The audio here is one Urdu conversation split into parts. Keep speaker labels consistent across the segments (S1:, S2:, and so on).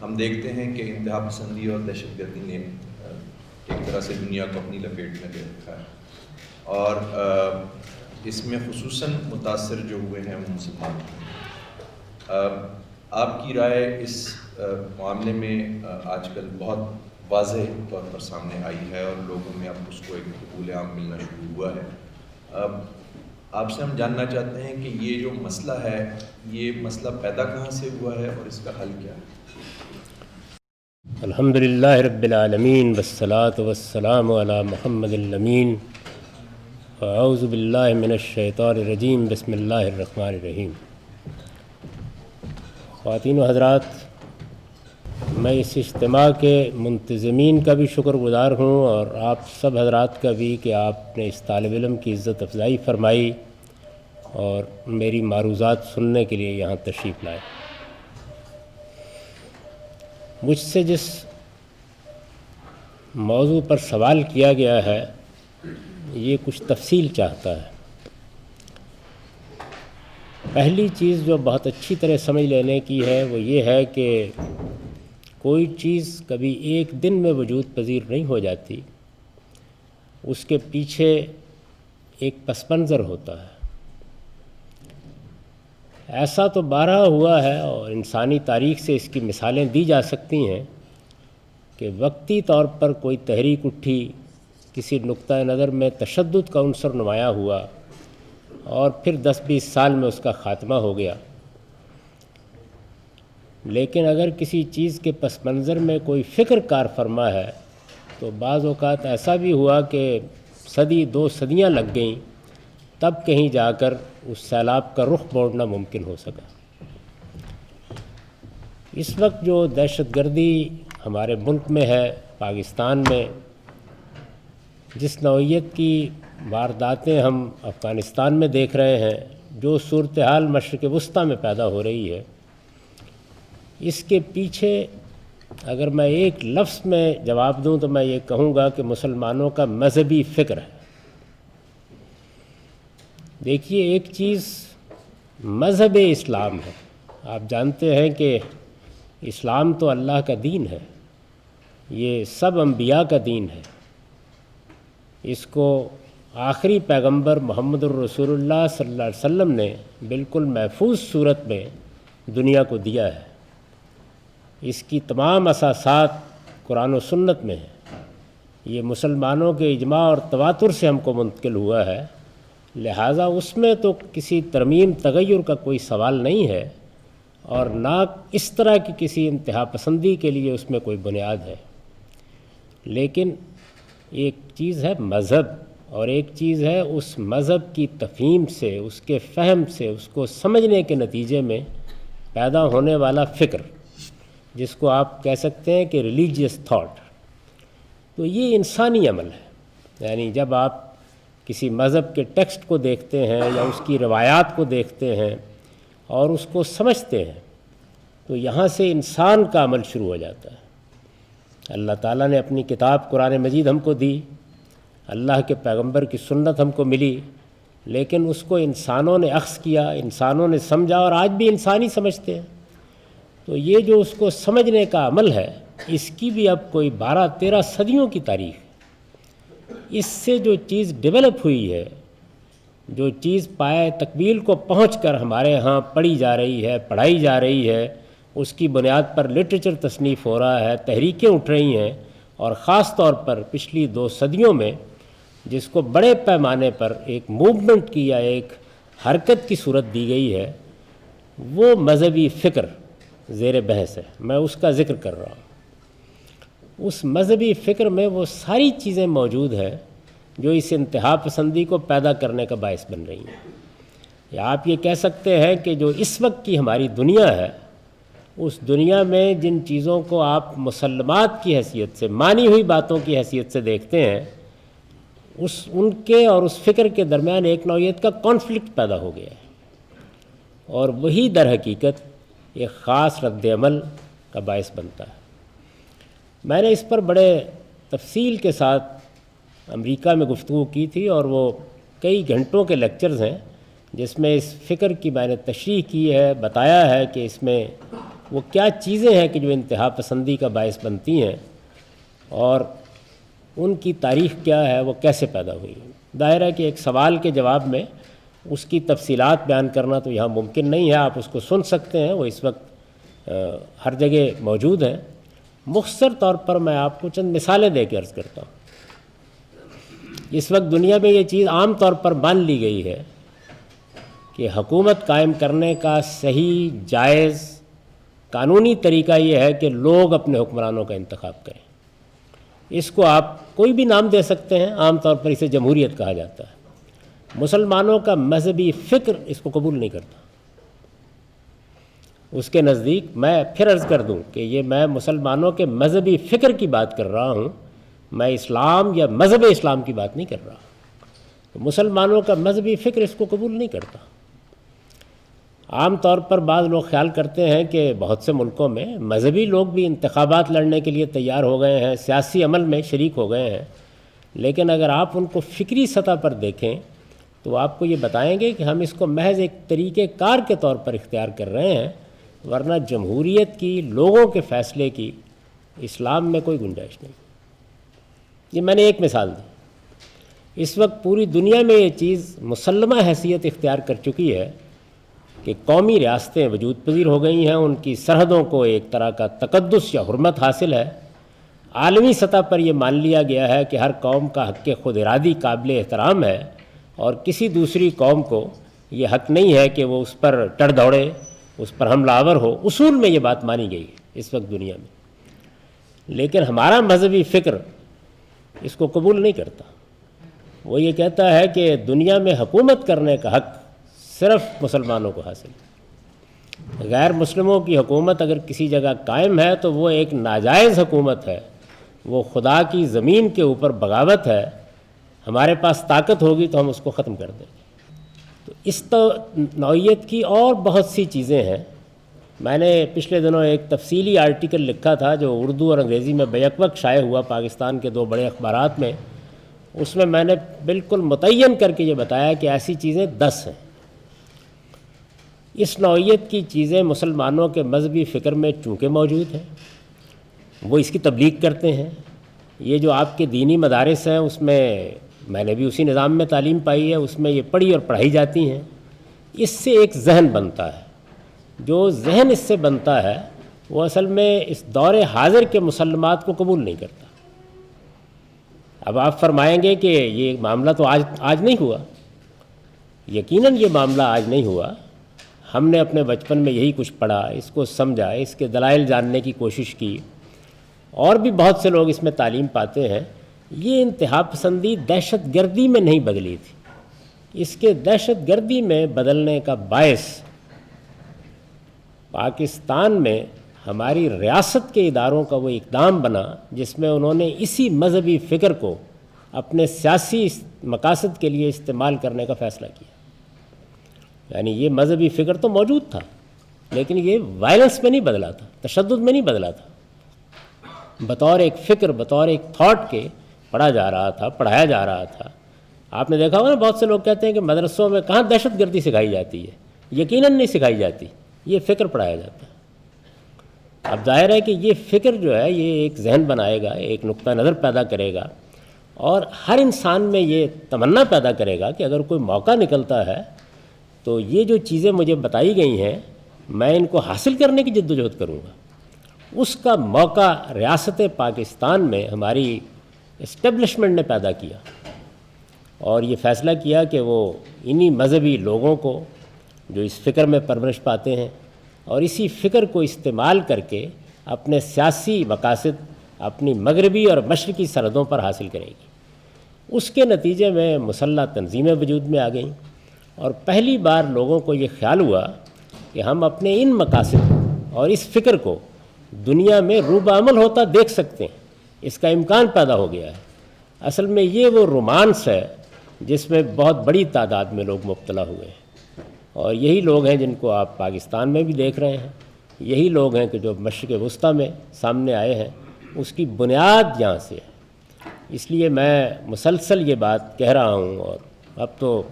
S1: ہم دیکھتے ہیں کہ انتہا پسندی اور دہشت گردی نے ایک طرح سے دنیا کو اپنی لپیٹ میں لے رکھا ہے، اور اس میں خصوصاً متاثر جو ہوئے ہیں وہ مسلمان ہیں۔ آپ کی رائے اس معاملے میں آج کل بہت واضح طور پر سامنے آئی ہے اور لوگوں میں اب اس کو ایک قبول عام ملنا شروع ہوا ہے۔ آپ سے ہم جاننا چاہتے ہیں کہ یہ جو مسئلہ ہے، یہ مسئلہ پیدا کہاں سے ہوا ہے اور اس کا حل کیا ہے؟
S2: الحمدللہ رب العالمین والصلاة والسلام علی محمد الامین اعوذ باللہ من الشیطان الرجیم بسم اللہ الرحمن الرحیم۔ خواتین و حضرات، میں اس اجتماع کے منتظمین کا بھی شکر گزار ہوں اور آپ سب حضرات کا بھی کہ آپ نے اس طالب علم کی عزت افزائی فرمائی اور میری معروضات سننے کے لیے یہاں تشریف لائے۔ مجھ سے جس موضوع پر سوال کیا گیا ہے یہ کچھ تفصیل چاہتا ہے۔ پہلی چیز جو بہت اچھی طرح سمجھ لینے کی ہے وہ یہ ہے کہ کوئی چیز کبھی ایک دن میں وجود پذیر نہیں ہو جاتی، اس کے پیچھے ایک پس منظر ہوتا ہے۔ ایسا تو بارہا ہوا ہے اور انسانی تاریخ سے اس کی مثالیں دی جا سکتی ہیں کہ وقتی طور پر کوئی تحریک اٹھی، کسی نقطہ نظر میں تشدد کا عنصر نمایاں ہوا اور پھر 10-20 سال میں اس کا خاتمہ ہو گیا۔ لیکن اگر کسی چیز کے پس منظر میں کوئی فکر کار فرما ہے تو بعض اوقات ایسا بھی ہوا کہ صدی 2 صدیاں لگ گئیں، تب کہیں جا کر اس سیلاب کا رخ موڑنا ممکن ہو سکا۔ اس وقت جو دہشت گردی ہمارے ملک میں ہے، پاکستان میں جس نوعیت کی وارداتیں ہم افغانستان میں دیکھ رہے ہیں، جو صورتحال مشرق وسطیٰ میں پیدا ہو رہی ہے، اس کے پیچھے اگر میں ایک لفظ میں جواب دوں تو میں یہ کہوں گا کہ مسلمانوں کا مذہبی فکر ہے۔ دیکھیے، ایک چیز مذہب اسلام ہے۔ آپ جانتے ہیں کہ اسلام تو اللہ کا دین ہے، یہ سب انبیاء کا دین ہے۔ اس کو آخری پیغمبر محمد الرسول اللہ صلی اللہ علیہ وسلم نے بالکل محفوظ صورت میں دنیا کو دیا ہے۔ اس کی تمام اساسات قرآن و سنت میں ہیں۔ یہ مسلمانوں کے اجماع اور تواتر سے ہم کو منتقل ہوا ہے، لہٰذا اس میں تو کسی ترمیم تغیر کا کوئی سوال نہیں ہے اور نہ اس طرح کی کسی انتہا پسندی کے لیے اس میں کوئی بنیاد ہے۔ لیکن ایک چیز ہے مذہب اور ایک چیز ہے اس مذہب کی تفہیم سے، اس کے فہم سے، اس کو سمجھنے کے نتیجے میں پیدا ہونے والا فکر، جس کو آپ کہہ سکتے ہیں کہ ریلیجیس تھاٹ۔ تو یہ انسانی عمل ہے، یعنی جب آپ کسی مذہب کے ٹیکسٹ کو دیکھتے ہیں یا اس کی روایات کو دیکھتے ہیں اور اس کو سمجھتے ہیں تو یہاں سے انسان کا عمل شروع ہو جاتا ہے۔ اللہ تعالیٰ نے اپنی کتاب قرآن مجید ہم کو دی، اللہ کے پیغمبر کی سنت ہم کو ملی، لیکن اس کو انسانوں نے اخذ کیا، انسانوں نے سمجھا اور آج بھی انسانی سمجھتے ہیں۔ تو یہ جو اس کو سمجھنے کا عمل ہے، اس کی بھی اب کوئی 12-13 صدیوں کی تاریخ ہے۔ اس سے جو چیز ڈیولپ ہوئی ہے، جو چیز پائے تکمیل کو پہنچ کر ہمارے ہاں پڑھی جا رہی ہے، پڑھائی جا رہی ہے، اس کی بنیاد پر لٹریچر تصنیف ہو رہا ہے، تحریکیں اٹھ رہی ہیں، اور خاص طور پر پچھلی 2 صدیوں میں جس کو بڑے پیمانے پر ایک موومنٹ کی یا ایک حرکت کی صورت دی گئی ہے، وہ مذہبی فکر زیر بحث ہے۔ میں اس کا ذکر کر رہا ہوں۔ اس مذہبی فکر میں وہ ساری چیزیں موجود ہیں جو اس انتہا پسندی کو پیدا کرنے کا باعث بن رہی ہیں۔ یا آپ یہ کہہ سکتے ہیں کہ جو اس وقت کی ہماری دنیا ہے، اس دنیا میں جن چیزوں کو آپ مسلمات کی حیثیت سے، مانی ہوئی باتوں کی حیثیت سے دیکھتے ہیں، ان کے اور اس فکر کے درمیان ایک نوعیت کا کانفلکٹ پیدا ہو گیا ہے، اور وہی در حقیقت ایک خاص رد عمل کا باعث بنتا ہے۔ میں نے اس پر بڑے تفصیل کے ساتھ امریکہ میں گفتگو کی تھی، اور وہ کئی گھنٹوں کے لیکچرز ہیں جس میں اس فکر کی میں نے تشریح کی ہے، بتایا ہے کہ اس میں وہ کیا چیزیں ہیں کہ جو انتہا پسندی کا باعث بنتی ہیں اور ان کی تاریخ کیا ہے، وہ کیسے پیدا ہوئی۔ ظاہر ہے کہ ایک سوال کے جواب میں اس کی تفصیلات بیان کرنا تو یہاں ممکن نہیں ہے، آپ اس کو سن سکتے ہیں، وہ اس وقت ہر جگہ موجود ہیں۔ مختصر طور پر میں آپ کو چند مثالیں دے کے عرض کرتا ہوں۔ اس وقت دنیا میں یہ چیز عام طور پر مان لی گئی ہے کہ حکومت قائم کرنے کا صحیح، جائز، قانونی طریقہ یہ ہے کہ لوگ اپنے حکمرانوں کا انتخاب کریں۔ اس کو آپ کوئی بھی نام دے سکتے ہیں، عام طور پر اسے جمہوریت کہا جاتا ہے۔ مسلمانوں کا مذہبی فکر اس کو قبول نہیں کرتا۔ اس کے نزدیک، میں پھر عرض کر دوں کہ یہ میں مسلمانوں کے مذہبی فکر کی بات کر رہا ہوں، میں اسلام یا مذہب اسلام کی بات نہیں کر رہا۔ مسلمانوں کا مذہبی فکر اس کو قبول نہیں کرتا۔ عام طور پر بعض لوگ خیال کرتے ہیں کہ بہت سے ملکوں میں مذہبی لوگ بھی انتخابات لڑنے کے لیے تیار ہو گئے ہیں، سیاسی عمل میں شریک ہو گئے ہیں، لیکن اگر آپ ان کو فکری سطح پر دیکھیں تو آپ کو یہ بتائیں گے کہ ہم اس کو محض ایک طریقہ کار کے طور پر اختیار کر رہے ہیں، ورنہ جمہوریت کی، لوگوں کے فیصلے کی اسلام میں کوئی گنجائش نہیں۔ یہ میں نے ایک مثال دی۔ اس وقت پوری دنیا میں یہ چیز مسلمہ حیثیت اختیار کر چکی ہے کہ قومی ریاستیں وجود پذیر ہو گئی ہیں، ان کی سرحدوں کو ایک طرح کا تقدس یا حرمت حاصل ہے۔ عالمی سطح پر یہ مان لیا گیا ہے کہ ہر قوم کا حق خود ارادی قابل احترام ہے، اور کسی دوسری قوم کو یہ حق نہیں ہے کہ وہ اس پر ٹڑ دوڑے، اس پر حملہ آور ہو۔ اصول میں یہ بات مانی گئی ہے اس وقت دنیا میں، لیکن ہمارا مذہبی فکر اس کو قبول نہیں کرتا۔ وہ یہ کہتا ہے کہ دنیا میں حکومت کرنے کا حق صرف مسلمانوں کو حاصل ہے۔ غیر مسلموں کی حکومت اگر کسی جگہ قائم ہے تو وہ ایک ناجائز حکومت ہے، وہ خدا کی زمین کے اوپر بغاوت ہے۔ ہمارے پاس طاقت ہوگی تو ہم اس کو ختم کر دیں گے۔ تو اس نوعیت کی اور بہت سی چیزیں ہیں۔ میں نے پچھلے دنوں ایک تفصیلی آرٹیکل لکھا تھا جو اردو اور انگریزی میں بیک وقت شائع ہوا پاکستان کے 2 بڑے اخبارات میں۔ اس میں نے بالکل متعین کر کے یہ بتایا کہ ایسی چیزیں 10 ہیں۔ اس نوعیت کی چیزیں مسلمانوں کے مذہبی فکر میں چونکہ موجود ہیں، وہ اس کی تبلیغ کرتے ہیں۔ یہ جو آپ کے دینی مدارس ہیں، اس میں نے بھی اسی نظام میں تعلیم پائی ہے، اس میں یہ پڑھی اور پڑھائی جاتی ہیں۔ اس سے ایک ذہن بنتا ہے، جو ذہن اس سے بنتا ہے وہ اصل میں اس دور حاضر کے مسلمات کو قبول نہیں کرتا۔ اب آپ فرمائیں گے کہ یہ معاملہ تو آج نہیں ہوا۔ یقیناً یہ معاملہ آج نہیں ہوا۔ ہم نے اپنے بچپن میں یہی کچھ پڑھا، اس کو سمجھا، اس کے دلائل جاننے کی کوشش کی، اور بھی بہت سے لوگ اس میں تعلیم پاتے ہیں۔ یہ انتہا پسندی دہشت گردی میں نہیں بدلی تھی، اس کے دہشت گردی میں بدلنے کا باعث پاکستان میں ہماری ریاست کے اداروں کا وہ اقدام بنا جس میں انہوں نے اسی مذہبی فکر کو اپنے سیاسی مقاصد کے لیے استعمال کرنے کا فیصلہ کیا۔ یعنی یہ مذہبی فکر تو موجود تھا، لیکن یہ وائلنس میں نہیں بدلا تھا، تشدد میں نہیں بدلا تھا۔ بطور ایک فکر، بطور ایک تھاٹ کے پڑھا جا رہا تھا، پڑھایا جا رہا تھا۔ آپ نے دیکھا ہوگا نا، بہت سے لوگ کہتے ہیں کہ مدرسوں میں کہاں دہشت گردی سکھائی جاتی ہے۔ یقیناً نہیں سکھائی جاتی، یہ فکر پڑھایا جاتا ہے۔ اب ظاہر ہے کہ یہ فکر جو ہے یہ ایک ذہن بنائے گا، ایک نقطہ نظر پیدا کرے گا، اور ہر انسان میں یہ تمنا پیدا کرے گا کہ اگر کوئی موقع نکلتا ہے تو یہ جو چیزیں مجھے بتائی گئی ہیں میں ان کو حاصل کرنے کی جدوجہد کروں گا۔ اس کا موقع ریاست پاکستان میں ہماری اسٹیبلشمنٹ نے پیدا کیا، اور یہ فیصلہ کیا کہ وہ انہی مذہبی لوگوں کو جو اس فکر میں پرورش پاتے ہیں اور اسی فکر کو استعمال کر کے اپنے سیاسی مقاصد اپنی مغربی اور مشرقی سرحدوں پر حاصل کرے گی۔ اس کے نتیجے میں مسلح تنظیمیں وجود میں آ گئیں، اور پہلی بار لوگوں کو یہ خیال ہوا کہ ہم اپنے ان مقاصد اور اس فکر کو دنیا میں روبہ عمل ہوتا دیکھ سکتے ہیں، اس کا امکان پیدا ہو گیا ہے۔ اصل میں یہ وہ رومانس ہے جس میں بہت بڑی تعداد میں لوگ مبتلا ہوئے ہیں، اور یہی لوگ ہیں جن کو آپ پاکستان میں بھی دیکھ رہے ہیں، یہی لوگ ہیں کہ جو مشرق وسطیٰ میں سامنے آئے ہیں۔ اس کی بنیاد یہاں سے ہے۔ اس لیے میں مسلسل یہ بات کہہ رہا ہوں، اور اب تو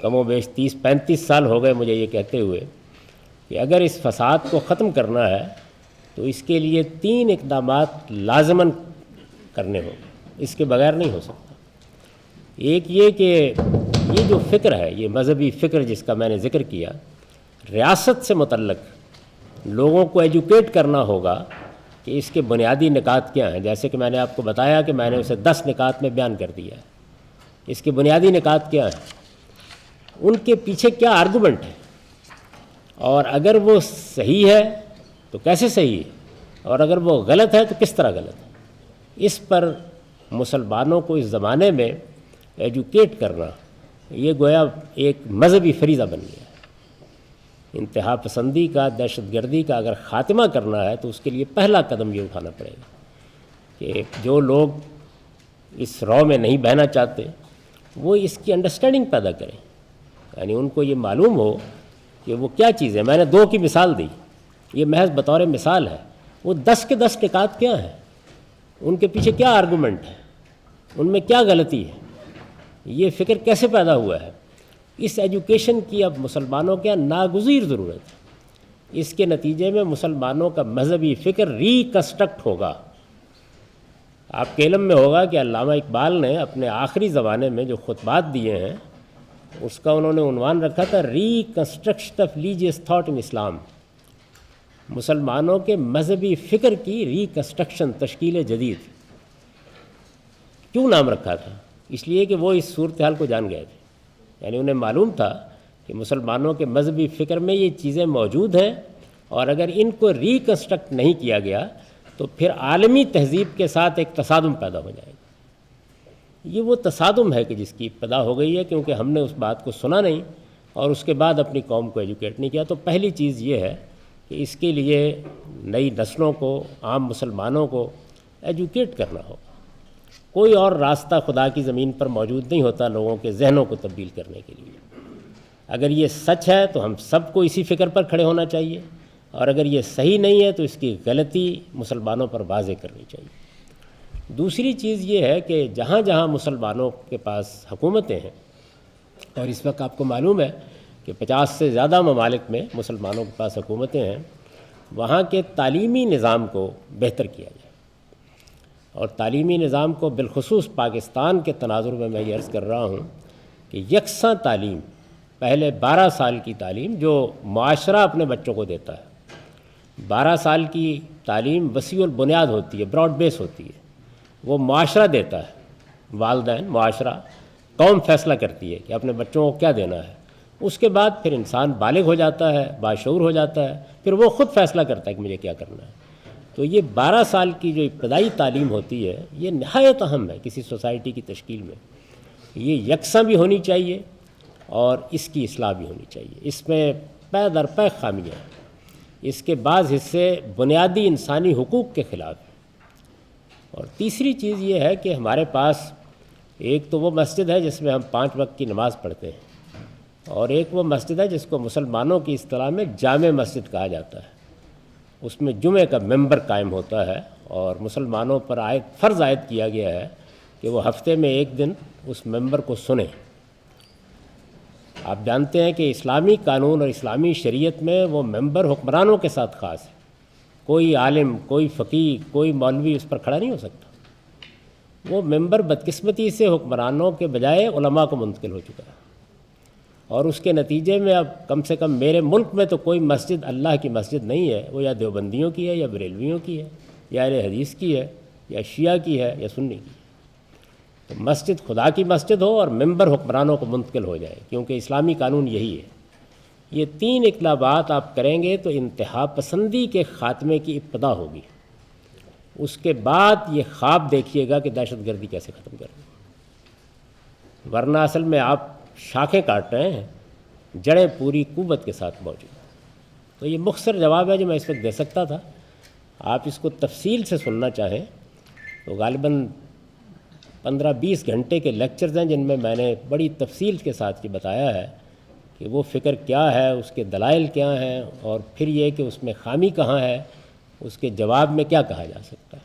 S2: کم و بیش 30-35 سال ہو گئے مجھے یہ کہتے ہوئے، کہ اگر اس فساد کو ختم کرنا ہے تو اس کے لیے 3 اقدامات لازماً کرنے ہوں، اس کے بغیر نہیں ہو سکتا۔ ایک یہ کہ یہ جو فکر ہے، یہ مذہبی فکر جس کا میں نے ذکر کیا، ریاست سے متعلق لوگوں کو ایجوکیٹ کرنا ہوگا کہ اس کے بنیادی نکات کیا ہیں۔ جیسے کہ میں نے آپ کو بتایا کہ میں نے اسے 10 نکات میں بیان کر دیا ہے۔ اس کے بنیادی نکات کیا ہیں، ان کے پیچھے کیا آرگومنٹ ہے، اور اگر وہ صحیح ہے تو کیسے صحیح ہے، اور اگر وہ غلط ہے تو کس طرح غلط ہے۔ اس پر مسلمانوں کو اس زمانے میں ایجوکیٹ کرنا یہ گویا ایک مذہبی فریضہ بن گیا ہے۔ انتہا پسندی کا، دہشت گردی کا اگر خاتمہ کرنا ہے تو اس کے لیے پہلا قدم یہ اٹھانا پڑے گا کہ جو لوگ اس رو میں نہیں بہنا چاہتے وہ اس کی انڈرسٹینڈنگ پیدا کریں، یعنی ان کو یہ معلوم ہو کہ وہ کیا چیز ہے۔ میں نے 2 کی مثال دی، یہ محض بطور مثال ہے۔ وہ 10 کے 10 نکات کیا ہیں، ان کے پیچھے کیا آرگومنٹ ہے، ان میں کیا غلطی ہے، یہ فکر کیسے پیدا ہوا ہے، اس ایجوکیشن کی اب مسلمانوں کے ناگزیر ضرورت ہے۔ اس کے نتیجے میں مسلمانوں کا مذہبی فکر ریکنسٹرکٹ ہوگا۔ آپ کے علم میں ہوگا کہ علامہ اقبال نے اپنے آخری زمانے میں جو خطبات دیے ہیں اس کا انہوں نے عنوان رکھا تھا reconstruction of religious thought in Islam, مسلمانوں کے مذہبی فکر کی ریکنسٹرکشن، تشکیل جدید۔ کیوں نام رکھا تھا؟ اس لیے کہ وہ اس صورتحال کو جان گئے تھے، یعنی انہیں معلوم تھا کہ مسلمانوں کے مذہبی فکر میں یہ چیزیں موجود ہیں، اور اگر ان کو ریکنسٹرکٹ نہیں کیا گیا تو پھر عالمی تہذیب کے ساتھ ایک تصادم پیدا ہو جائے گا۔ یہ وہ تصادم ہے کہ جس کی ابتدا ہو گئی ہے کیونکہ ہم نے اس بات کو سنا نہیں اور اس کے بعد اپنی قوم کو ایجوکیٹ نہیں کیا۔ تو پہلی چیز یہ ہے کہ اس کے لیے نئی نسلوں کو، عام مسلمانوں کو ایجوکیٹ کرنا ہوگا۔ کوئی اور راستہ خدا کی زمین پر موجود نہیں ہوتا لوگوں کے ذہنوں کو تبدیل کرنے کے لیے۔ اگر یہ سچ ہے تو ہم سب کو اسی فکر پر کھڑے ہونا چاہیے، اور اگر یہ صحیح نہیں ہے تو اس کی غلطی مسلمانوں پر واضح کرنی چاہیے۔ دوسری چیز یہ ہے کہ جہاں جہاں مسلمانوں کے پاس حکومتیں ہیں، اور اس وقت آپ کو معلوم ہے کہ 50 سے زیادہ ممالک میں مسلمانوں کے پاس حکومتیں ہیں، وہاں کے تعلیمی نظام کو بہتر کیا جائے۔ اور تعلیمی نظام کو بالخصوص پاکستان کے تناظر میں یہ عرض کر رہا ہوں کہ یکساں تعلیم، پہلے 12 سال کی تعلیم جو معاشرہ اپنے بچوں کو دیتا ہے، 12 سال کی تعلیم وسیع البنیاد ہوتی ہے، براڈ بیس ہوتی ہے، وہ معاشرہ دیتا ہے، والدین، معاشرہ، قوم فیصلہ کرتی ہے کہ اپنے بچوں کو کیا دینا ہے۔ اس کے بعد پھر انسان بالغ ہو جاتا ہے، باشعور ہو جاتا ہے، پھر وہ خود فیصلہ کرتا ہے کہ مجھے کیا کرنا ہے۔ تو یہ 12 سال کی جو ابتدائی تعلیم ہوتی ہے یہ نہایت اہم ہے کسی سوسائٹی کی تشکیل میں۔ یہ یکساں بھی ہونی چاہیے اور اس کی اصلاح بھی ہونی چاہیے۔ اس میں پے در پے خامیاں ہیں، اس کے بعض حصے بنیادی انسانی حقوق کے خلاف ہیں۔ اور تیسری چیز یہ ہے کہ ہمارے پاس ایک تو وہ مسجد ہے جس میں ہم 5 وقت کی نماز پڑھتے ہیں، اور ایک وہ مسجد ہے جس کو مسلمانوں کی اصطلاح میں جامع مسجد کہا جاتا ہے۔ اس میں جمعہ کا ممبر قائم ہوتا ہے، اور مسلمانوں پر فرض عائد کیا گیا ہے کہ وہ ہفتے میں ایک دن اس ممبر کو سنیں۔ آپ جانتے ہیں کہ اسلامی قانون اور اسلامی شریعت میں وہ ممبر حکمرانوں کے ساتھ خاص ہے، کوئی عالم، کوئی فقیہ، کوئی مولوی اس پر کھڑا نہیں ہو سکتا۔ وہ ممبر بدقسمتی سے حکمرانوں کے بجائے علماء کو منتقل ہو چکا ہے، اور اس کے نتیجے میں اب کم سے کم میرے ملک میں تو کوئی مسجد اللہ کی مسجد نہیں ہے، وہ یا دیوبندیوں کی ہے، یا بریلویوں کی ہے، یا اہل حدیث کی ہے، یا شیعہ کی ہے، یا سنی کی ہے۔ تو مسجد خدا کی مسجد ہو اور ممبر حکمرانوں کو منتقل ہو جائے، کیونکہ اسلامی قانون یہی ہے۔ یہ 3 اقدامات آپ کریں گے تو انتہا پسندی کے خاتمے کی ابتدا ہوگی۔ اس کے بعد یہ خواب دیکھیے گا کہ دہشت گردی کیسے ختم کرنی، ورنہ اصل میں آپ شاخیں کاٹ رہے ہیں، جڑیں پوری قوت کے ساتھ موجود ہیں۔ تو یہ مختصر جواب ہے جو میں اس وقت دے سکتا تھا۔ آپ اس کو تفصیل سے سننا چاہیں تو غالباً 15-20 گھنٹے کے لیکچرز ہیں جن میں نے بڑی تفصیل کے ساتھ یہ بتایا ہے کہ وہ فکر کیا ہے، اس کے دلائل کیا ہیں، اور پھر یہ کہ اس میں خامی کہاں ہے، اس کے جواب میں کیا کہا جا سکتا ہے۔